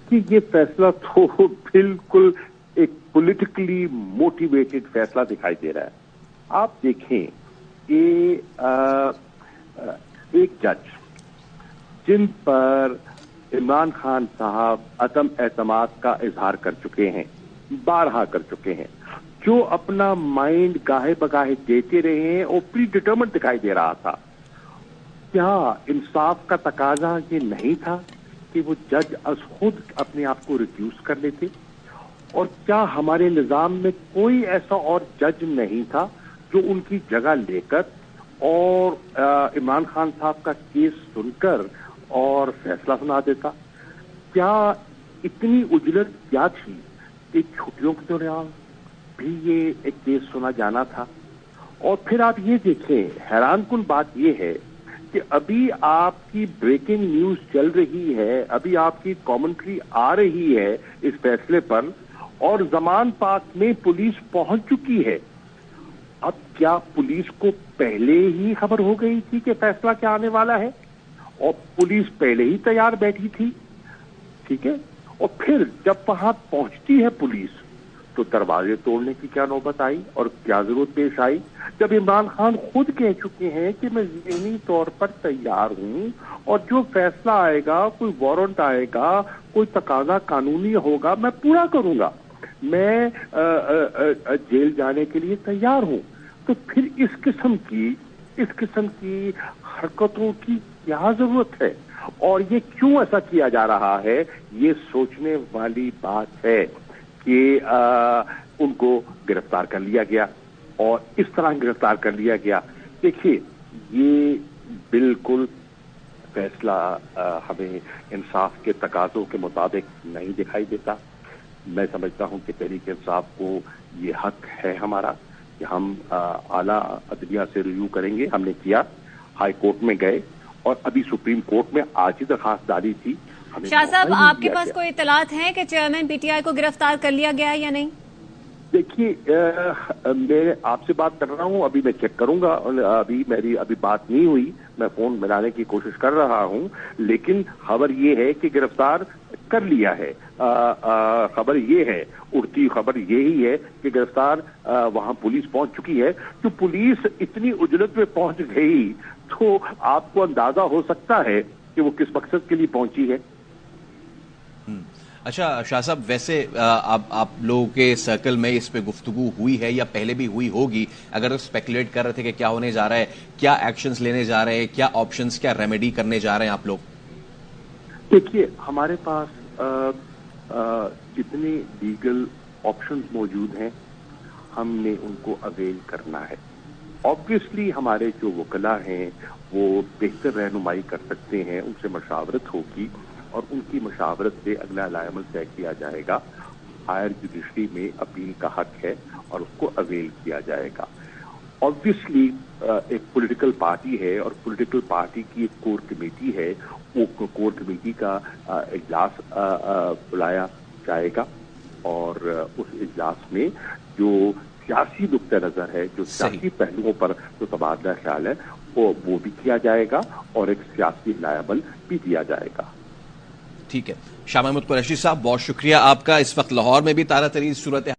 کہ یہ فیصلہ تو بالکل ایک پولیٹیکلی موٹیویٹڈ فیصلہ دکھائی دے رہا ہے۔ آپ دیکھیں کہ ایک جج جن پر عمران خان صاحب عدم اعتماد کا اظہار کر چکے ہیں، بارہا کر چکے ہیں، جو اپنا مائنڈ گاہے بگاہے دیتے رہے ہیں اور پری ڈٹرمنٹ دکھائی دے رہا تھا، کیا انصاف کا تقاضا یہ نہیں تھا کہ وہ جج از خود اپنے آپ کو ریڈیوس کر لیتے؟ اور کیا ہمارے نظام میں کوئی ایسا اور جج نہیں تھا جو ان کی جگہ لے کر اور عمران خان صاحب کا کیس سن کر اور فیصلہ سنا دیتا؟ کیا اتنی اجلت کیا تھی کہ چھٹیوں کے دوران بھی یہ ایک کیس سنا جانا تھا؟ اور پھر آپ یہ دیکھیں، حیران کن بات یہ ہے کہ ابھی آپ کی بریکنگ نیوز چل رہی ہے، ابھی آپ کی کامنٹری آ رہی ہے اس فیصلے پر، اور زمان پاک میں پولیس پہنچ چکی ہے۔ اب کیا پولیس کو پہلے ہی خبر ہو گئی تھی کہ فیصلہ کیا آنے والا ہے، اور پولیس پہلے ہی تیار بیٹھی تھی؟ ٹھیک ہے، اور پھر جب وہاں پہنچتی ہے پولیس تو دروازے توڑنے کی کیا نوبت آئی اور کیا ضرورت پیش آئی، جب عمران خان خود کہہ چکے ہیں کہ میں ذہنی طور پر تیار ہوں، اور جو فیصلہ آئے گا، کوئی وارنٹ آئے گا، کوئی تقاضا قانونی ہوگا، میں پورا کروں گا، میں جیل جانے کے لیے تیار ہوں۔ تو پھر اس قسم کی حرکتوں کی کیا ضرورت ہے، اور یہ کیوں ایسا کیا جا رہا ہے؟ یہ سوچنے والی بات ہے کہ ان کو گرفتار کر لیا گیا، اور اس طرح گرفتار کر لیا گیا۔ دیکھیے، یہ بالکل فیصلہ ہمیں انصاف کے تقاضوں کے مطابق نہیں دکھائی دیتا۔ میں سمجھتا ہوں کہ تحریک انصاف کو یہ حق ہے ہمارا کہ ہم اعلیٰ عدلیہ سے ریویو کریں گے۔ ہم نے کیا، ہائی کورٹ میں گئے، اور ابھی سپریم کورٹ میں آج ہی درخواست ڈالی تھی۔ شاہ صاحب، آپ کے پاس کوئی اطلاعات ہیں کہ چیئرمین پی ٹی آئی کو گرفتار کر لیا گیا ہے یا نہیں؟ دیکھیے، میں آپ سے بات کر رہا ہوں، ابھی میں چیک کروں گا، ابھی میری بات نہیں ہوئی، میں فون ملانے کی کوشش کر رہا ہوں، لیکن خبر یہ ہے کہ گرفتار کر لیا ہے۔ خبر یہ ہے، اڑتی خبر یہی ہے کہ گرفتار وہاں پولیس پہنچ چکی ہے۔ تو پولیس اتنی اجلت میں پہنچ گئی تو آپ کو اندازہ ہو سکتا ہے کہ وہ کس مقصد کے لیے پہنچی ہے۔ اچھا شاہ صاحب، ویسے آپ لوگوں کے سرکل میں اس پہ گفتگو ہوئی ہے یا پہلے بھی ہوئی ہوگی؟ اگر اسپیکولیٹ کر رہے تھے کہ کیا ہونے جا رہا ہے، کیا ایکشنز لینے جا رہے ہیں، کیا آپشنز، کیا ریمیڈی کرنے جا رہے ہیں آپ لوگ؟ دیکھیے، ہمارے پاس جتنے لیگل آپشنز موجود ہیں، ہم نے ان کو اویل کرنا ہے۔ آبویسلی ہمارے جو وکلاء ہیں وہ بہتر رہنمائی کر سکتے ہیں، ان سے مشاورت ہوگی، اور ان کی مشاورت سے اگلا لائحہ عمل طے کیا جائے گا۔ ہائر جوڈیشری میں اپیل کا حق ہے اور اس کو اویل کیا جائے گا۔ آبویسلی ایک پولیٹیکل پارٹی ہے، اور پولیٹیکل پارٹی کی ایک کور کمیٹی ہے، وہ کور کمیٹی کا اجلاس بلایا جائے گا، اور اس اجلاس میں جو سیاسی نقطہ نظر ہے، جو سیاسی پہلوؤں پر جو تبادلہ خیال ہے، وہ بھی کیا جائے گا، اور ایک سیاسی لائحہ عمل بھی دیا جائے گا۔ ٹھیک ہے، شاہ محمود قریشی صاحب، بہت شکریہ آپ کا۔ اس وقت لاہور میں بھی طارہ طریق صورت